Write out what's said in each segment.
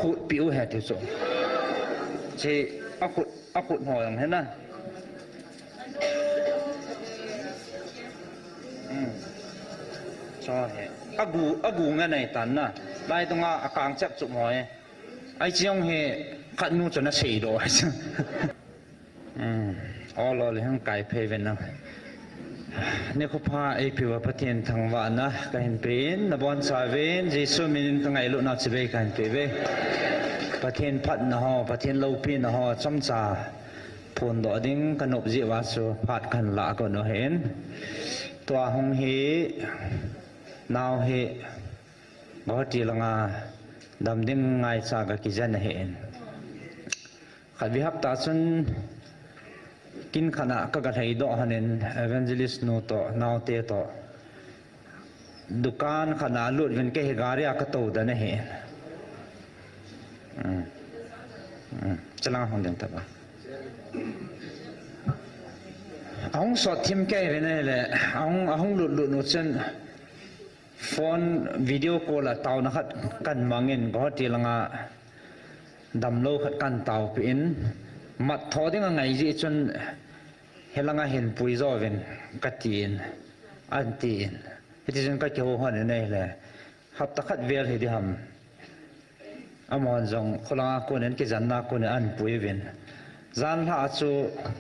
ขุดปิวเหตุส่งเช่อขุดหอยอย่างนั้นนะใช่อากูงั้นไอ้ตันนะได้ตรงอากางจับจุกหอยไอ้เจ้าเหตุขัดนู่นจนน่าเสียดายอ๋อเราเลยทั้งไก่เพลเวนนะนี่เขาพาไอ้ผิวประเทศทางวันนะกันเห็นเป็นนบอนสายเวนจีสุมินตั้งไงลุนัดสิเบกันเปเวประเทศพัดนะฮะประเทศลาวปีนะฮะจำจ่าพนดอดิ้งกันนบจีวาสุพัดกันละก็นเห็นตัวหงเฮนาวเฮบอจีลังอาดำดิ้งไงสากกิจันเห็นขัดวิหับตาสุนกินขณะก็กระไทยดอกฮันเองเอเวนเจลิสโนโตนาวเตโตดุการขณะลุดเป็นเกหิการิอาคตูดันเห็นจะลางห้องเดินทับห้องสดทิมแก่เป็นไงแหละห้องลุดนุดเช่นโฟนวิดีโอคอลเตานะครับกันมังเงินก็ทีละงาดำโลกกันเตาเป็นมัดทอดิ้งไงจีจนเฮลังเห็นปุยโซเวนกัดตีนอันตีนที่จนก็เกี่ยวหัวนี่แหละขับตะขัดเวลให้ดิฮัมอามอนจงคนละคนนั้นกิจันนักคนอันปุยเวนจานละจู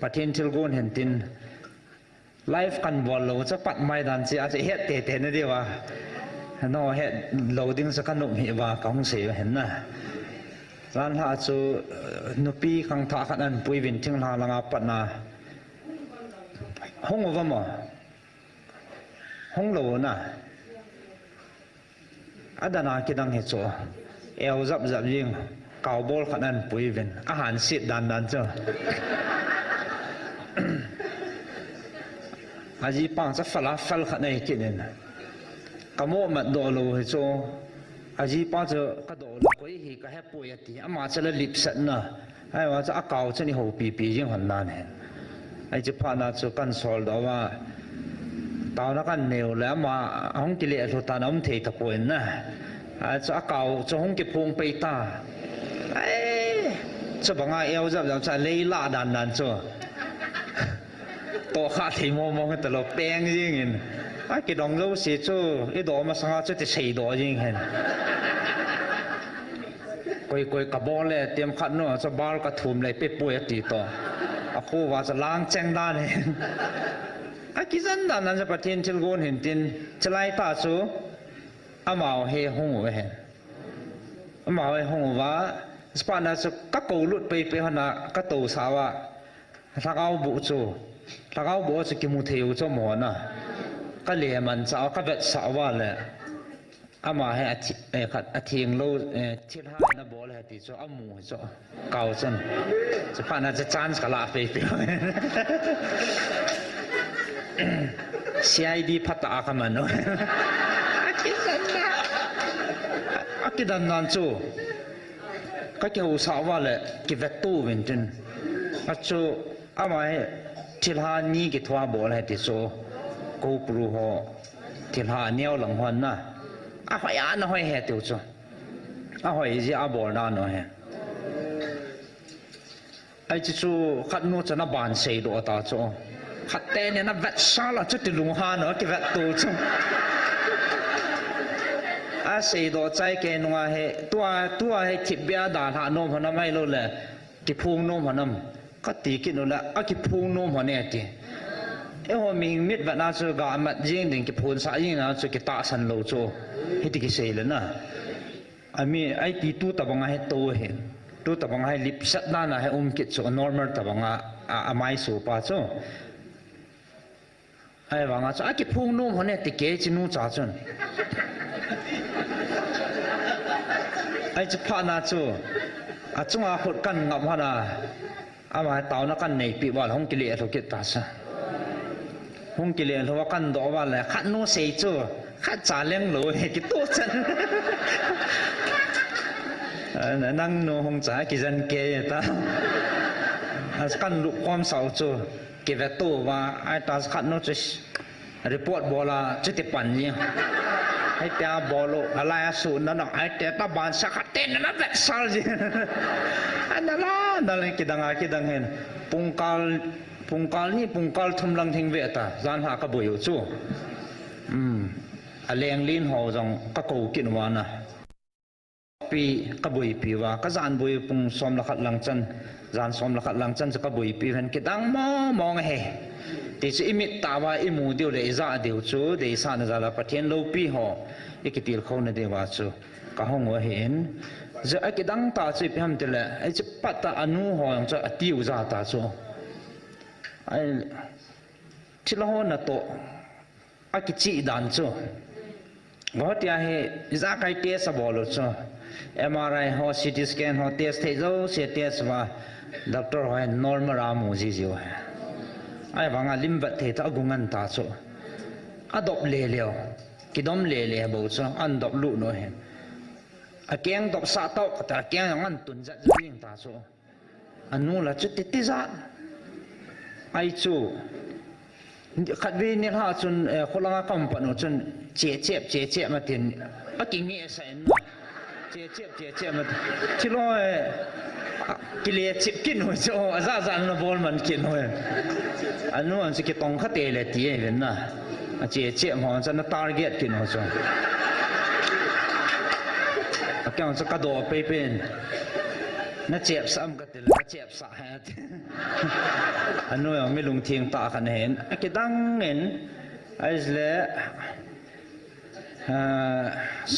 ปะเทนทิลโกนเห็นตินไลฟ์กันบอลเราจะปัดไม่ดันสิอาจจะเฮ็ดเตะๆนั่นดีว่าโน่เฮ็ดโหลดิ้งสักขนมเฮว่าของเสียเห็นนะร้านหาจูนุปีขังท่าขันอันปุยวินทิ้งลาลังอาปัดนาห้องว่ามั้งห้องโลน่ะอาดานาคิดดังเหตุโจเอวจับยิงเก่าบอลขันอันปุยวินอาหารสิดดันเจ้าอาจีปังจะฟลาฟัลขันไอ้กินเนี่ยกโมมัดโดโลเหตุโจอาจีป้าจะกระโดดก็ยังก็ให้ป่วยตีอามาจะเล่นลิปสันนะไอ้ว่าจะอากาศจะนี่หัวปียังหันนานเห็นไอ้จะพานาจะกันสอลดว่าตาวนักกันเหนียวแล้วมาห้องกิเลสตาน้ำเทตะป่วยนะไอ้จะอากาศจะห้องกิพงไปตาไอ้จะบังอาเอวจะเลยล่าดันจ้ะตัวขาดที่มองกันตลอดแปลงยิ่งเห็นไอ้กิดองเราเสียจูไอ้ดอกมาสังหารจะเสียดอกยิ่งเห็นกอยกระบอกเลยเตรียมขัดเนาะจะบาลกระทุ่มเลยไปป่วยตีต่ออาคูว่าจะล้างแจ้งได้เห็นไอ้กิจันนั้นจะประเทศทิลโกนเห็นตินจะไล่ตาจูอามาเฮหงไว้เห็นอามาเฮหงว่าสปานาจะกักกูลุดไปขณะกัตูสาวะทักเอาบุจูทักเอาบุจะกิมุเทียวจะหมอนะก็เลี้ยมันสาวก็เวทสาวว่าเลยอามาให้ขัดอาทิงโลที่ท่านะบอลให้ติดจ้าอามูจ้าเก่าจนจะผ่านอาจจะจานสลาไปCID พัตตาขมันเนาะอากิดันนั่นจูก็เกี่ยวสาวว่าเลยกิเวตูเวนจนอาจูอามาให้ที่ท่านี้กิทัวบอลให้ติดจ้ากูปรูหัวที่ท่าเนี้ยหลังหันนะอาหอยอันหอยเหตุจ้ะอาหอยจีอาบอลนั่นหน่อยไอ้จู่ขัดนู้นจะนับบานเสียดตาจ้ะขัดเต้เนี่ยนับเวทซาละจุดที่ลุงฮานเนาะที่เวทตัวจ้ะอาเสียดใจแกนัวเหตัวเหทิบเบียดาหาโนมพนันไม่รู้เลยที่พูงโนมพนันก็ตีกินนู่นแหละอาที่พูงโนมพนันเนี่ยเอ้ามีมิตรแบบนั้นจะกามัดยิงดึงกิพูนสายยิงนะจะกิตาสันโลโจเฮติกิเซลนะไอ้ที่ตู้ตะบังให้โตเห็นตู้ตะบังให้ลิปสัตนั่นนะให้กิจโซ normal ตะบังไม่สูป้าโจไอ้บางอ่ะจะไอ้กิพูนุ่มคนนี้ติเกจินูจ่าจนไอ้จะพานาโจจงอาหดกันงับฮานามาตาวนักกันในปีวันห้องกิเลสเรากิตาซะห้องกิเลสเรากันดอกว่าเลยขัดโนเซจูขัดจ่าเลี้ยงหลูเฮกิตัวจันนั่งโนห้องจ่ากิจันเกยตากันลุกความเศร้าจูเก็บตัวว่าไอ้ตาขัดโนจะรีพอร์ตบอลจะติดปั่นเนี่ย ให้เตะบอลอะไรสูนนั่นน่ะไอ้เตะตะบานสักเต้นนั่นแหละสารจีอันนั้นล่ะนั่นเลยคิดดังเห็นปุงกาลนี่ปุงกาลทุ่มลังทิ้งเวตาจานหากระบุยอยู่จู่อะไรอย่างลิ้นหัวจังก็กูกินวานะปีกระบุยปีว่าก็จานบุยปุงสมลักลังจันจานสมลักลังจันจะกระบุยปีเห็นคิดดังมองเฮแต่จะอิมิตตาว่าอิมูเดียวเลยจะเดียวจู่เดี๋ยวสานจะละประเทศโลปีหัวอีกทีเขาเนี่ยเดี๋ยวว่าจู่ก็ห้องว่าเห็นจะไอ้คิดดังตาจู่พี่ทำเดี๋ยวเลยไอ้จะปัตตาอนุหัวยังจะติวจะตาจู่ไอ้ที่เราหัวน่ะโตไอ้กิจดันจู่ว่าที่ไอ้จะใครเทสบอลจู่ MRI หัว CT scan หัวเทสเทสเสียเทสว่าด็อกเตอร์ว่า normal รามูจีจิวไอ้บางลิมบัดเทตากุงันตาจู่อดอบเลี้ยวคิดดมเลี้ยบ่จู่อันดอบลุโนเห็นไอ้เกียงดอบสาตอกแต่เกียงยังอันตุนจัดยิ่งตาจู่อันนู้นละจุดติดจัดไอ้จู่ขัดวินิหารจนคนละคำปนจนเจ็บมาถึงอ่ะกิ่งนี้เส้นเจ็บมาที่ร้อยกิเลสจิบกินหัวโจอาซาลบอลมันกินหัวอันนู้นสิกิตองขัดเตะเลยตีเห็นนะเจ็บหัวจะน่าตาร์เก็ตกินหัวโจแกงจะกระโดดไปเป็นน่าเจ็บซ้ำกันเลยน่าเจ็บสาหัสอันนู้นไม่ลงเทียงตากันเห็นไอ้กิดังเห็นไอ้เล่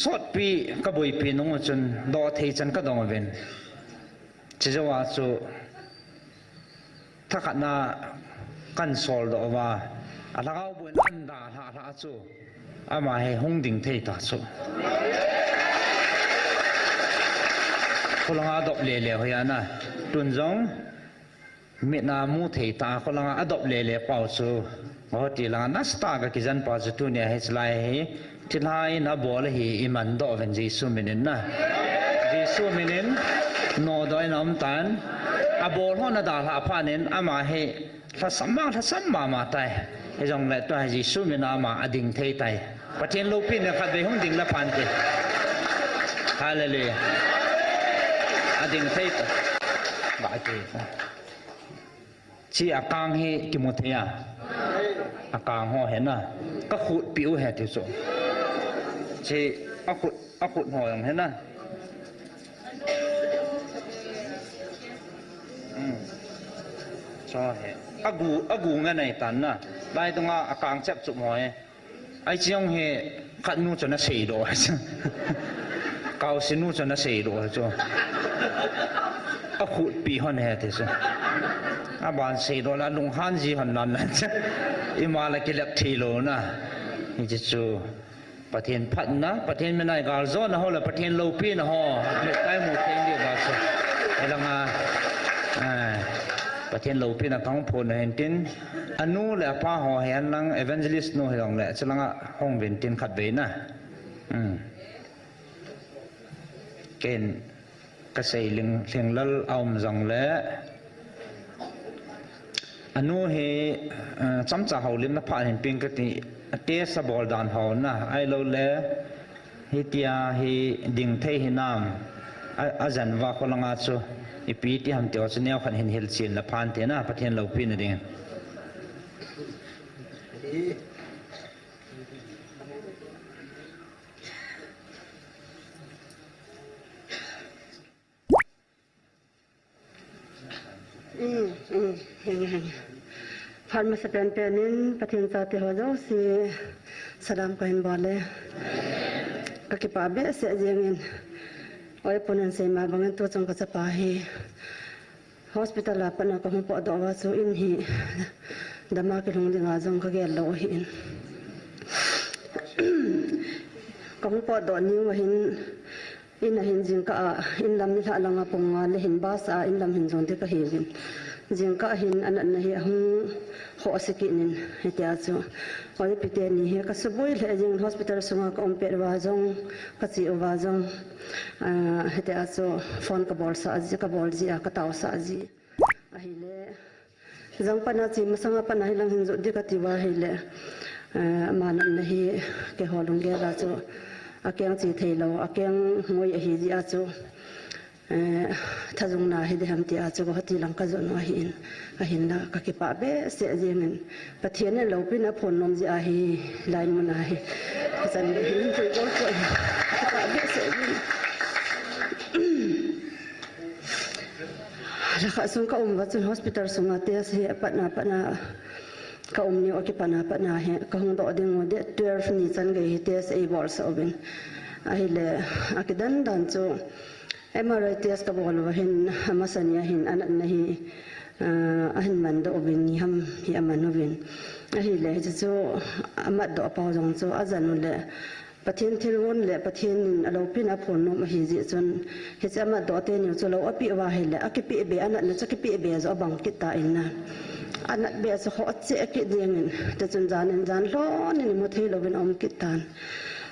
สดปีกบุยปีน้องจนดอเทียนก็ดองเป็นจะว่าจู่ถ้าขัดนากันโซลดว่าอะไรก็บุญอันดาหาจู่อามาให้ห้องดิ่งเทียตาจู่คนละดอกเลี้ยๆนะตุนจงมีนามูเทียตาคนละดอกเลี้ยๆเป่าจู่ว่าที่ละนัสตากับกิจันป่าจู่เนี่ยให้สลายที่ลายนับบอลให้อิมันดอกเป็นจีซูมินินนะจีซูมินินโนดอยน้ำตาลอาบอลหัวนาดาลาพานินอามาให้ถ้าสัมมามาตายให้จงเลยตัวให้จีซูมินามาอดิ่งเทยตายประเทศลูกพี่เนี่ยขัดไปห้องดิ่งละพันเตฮาเลลูยาอดิ่งเทยตายบาดเจ็บชีอากางให้กิโมเทียอากางหัวเห็นนะก็ขุดผิวเหตุสุดชีอาขุดหัวอย่างเห็นนะใช่อากูงั้นไอ้ตันนะได้ตรงอากางเจ็บสุดหอยไอ้เจ้าเหตุขัดนู้จนน่ะเสียดอกเกาสินู้จนน่ะเสียดอกจ้ะอาขุดปีหัวเหตุสุดอาบานเสียดอกแล้วลุงฮันจีหันนั่นนะจ้ะอิมาลกิเลปทีโลนะนี่จะจู่ประเทศพัดนะประเทศไม่ได้กาลโซนนะฮะแล้วประเทศโลปีนะฮะไม่ใช่หมดเองเดียวกันจ้ะไอ้ละงาประเทศโลปีนะทั้งพลเห็นตินอันนู้นแหละป้าหอเห็นนังเอเวนเจลิสต์นู้นเห็นแหละฉลังห้องเวนตินขัดเวนะเกณฑ์กระเสยเลียงลัลเอามจังแหละอันนู้นเห็นจำจ่าเขาเลี้ยงนับผ่านเห็นเพียงกติเตะสบอลดานเขานะไอ้เราเล่เฮตียเฮดิ่งเทหินามอาจารย์ว่าคนละงาชูอีปีที่ทำเตียวเสนียวขันเห็นเฮลซีนละผ่านเทน่ะประเทศเราพินเองผ่านมาสเปนเปนินประเทศซาติฮโจซีสดามก็เห็นบอลเลยก็คิดว่าเบสเสียจริงโอ้ยปนันเสมาบางตัวจงก็จะไปฮอสพิทอลลาปนักก็คงปวดตัวว่าสู้อินฮีดามาคิดลงดิงาจงก็เกลโลหินก็คงปวดตัวนี้ว่าหินอินหินจิงก็อินลำนี่ถ้าลังปงงานเลยหินบาสอินลำหินจงที่ก็เห็นจิงก็หินอันนั้นเฮียหงหัวสกินินเฮียจู่โอ้ยพิเตนี่เฮียก็สบายเลยจิงฮอสพิทอลส่งก็อมเปิดว่าจงก็จีว่าจงเฮียจู่ฟอนกับบอลสาจีกับบอลจีก็เต่าสาจีเฮียเลยจังปนัดจีมาสังปนัดหิลังหินจุดดีก็ที่ว่าเฮียมานั่นเฮียเกี่ยวกับลงเกล้าจู่ อาเกียงจีเทโลอาเกียงงวยฮิจิอาจูถ้าจงนาฮิดฮัมติอาจูก็ฮัติลังก็จนว่าหินละก็คิดป่าเบสเสียจริงประเทศนี้เราเป็นผลนมจีอาฮีลายมันอาฮีจันหินตัวก็ตัวป่าเบสเสียจริงแล้วก็ส่งก็วัดส่ง hospital ส่งอาเตียเสียปัญหาก็นี่โอเคปัญหาเหก็คงต่อดึงว่าเดือดนี่จันก็เตียเสียบอลสอบเป็นอาฮีเลยอาคิดันจูMRI test ka bol wa hin hamasania hin anak nahi ahin man do bin ni ham hi amanu bin ahi le chu amat do pa jong chu azan le pathin thilwon le pathin alopin a phon no ma hi ji chun he chama do te ni chu lo api wa he le akipi be anak le chakipi be zo bang kita inna anak be so ho che ki ding te chun jan lo ni mo thei lo bin om kitan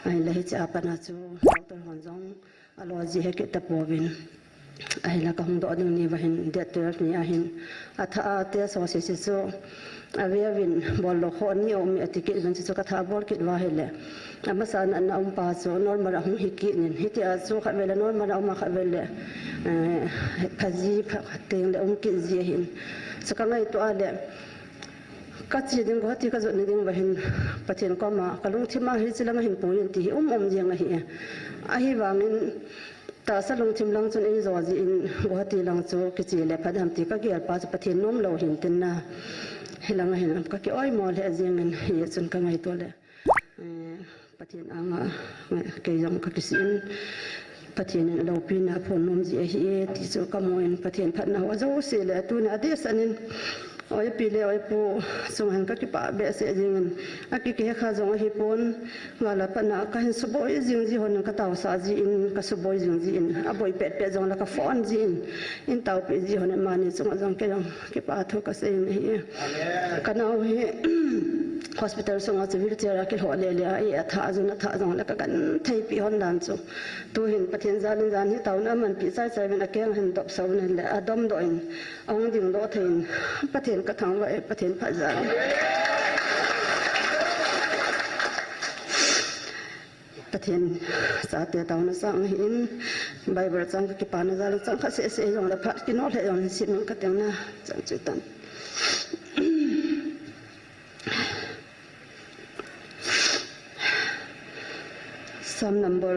ai le he cha pa na chu doctor hon jong alo ji he ke tapobin ai la ka hung do ding ni wahin de ter ni ahin atha te so se se so avin bol lo khon ni om atike ban chu ka tha bol kit wa hele amasan an om pa so normal hung hiki nin hiti a so kha vela normal om kha vela phaji teng le om ki ji hin so ka ngai to ale ka chi ding go ti ka zo ni ding wahin pathen ko ma kalung thima hi chilang hin puin ti om jeng hi a hi wangin ta sa lung thim lang chun in zo ji in guwahati lang chu ki chi le phadam ti ka gyal pa pathen nom lo hin tin na hilang hin ka ki oi mo le jeng in hi chun ka ngai to le pathen anga ke jam ka kisin pathen lo pina phon nom ji hi ti chu ka moin pathen phat na wa zo se le tu na de sanin oi pile oi pu sunghan ka ki pa be se jing aki ke kha jong hi pon ngala pana ka hin suboi jing ji hon ka taw sa ji in ka suboi jing ji in aboi pet pe jong la ka phone ji in taw pe ji hon ma ni chung jong ke jong ki pa tho ka se ni ka naw hi hospital songa chu wheelchair ki ho le le ai tha jong la ka kan thei pi hon dan chu tu hin pathian jan hi taw na man pi sai sai ben akeng hin dop so ne le adom do in ong ding do thein pathian ka thang wa pathian pha jan pathian sa te taw na sang hin bible chang ki pa na zal chang kha se jong la phat ki no le jong sin ka teng na chang chu tan Sam number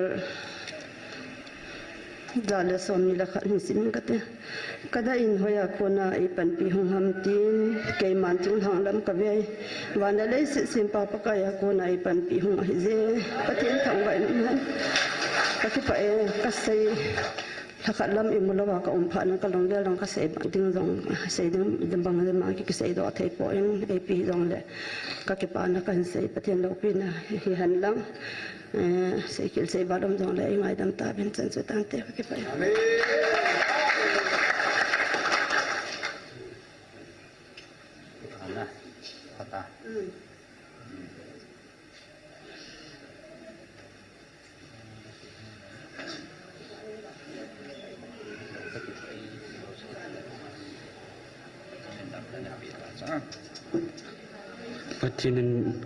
dale som ni la khan sin ka te kada in hoya kona ipan pi hung ham tin ke man chung hang lam ka ve wana le sim pa pa ka ya kona ipan pi hung hi je pathin thang wa man ka ki pa e ka sei thakhat lam imulawa ka pha na ka long le long ka sei bang ding jong sei ding bang le ma ki sei do thei po in e pi jong le ka ki pa na kan sei pathin lo pi na hi han lang sei kil sei ba dom jong le ngai dam ta ben chan chu tan te ki pa ana kata pathin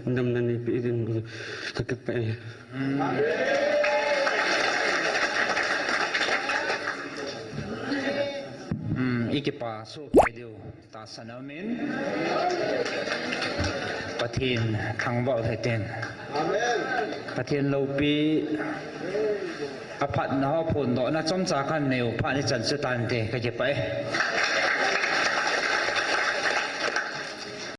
nam nan ni pi din ka ke pa ikipa so kedio ta sanamin pathin thangwa theten amen pathin lopi aphat na phun do na chom cha khan neu pha ni chan chu tan te ka je pa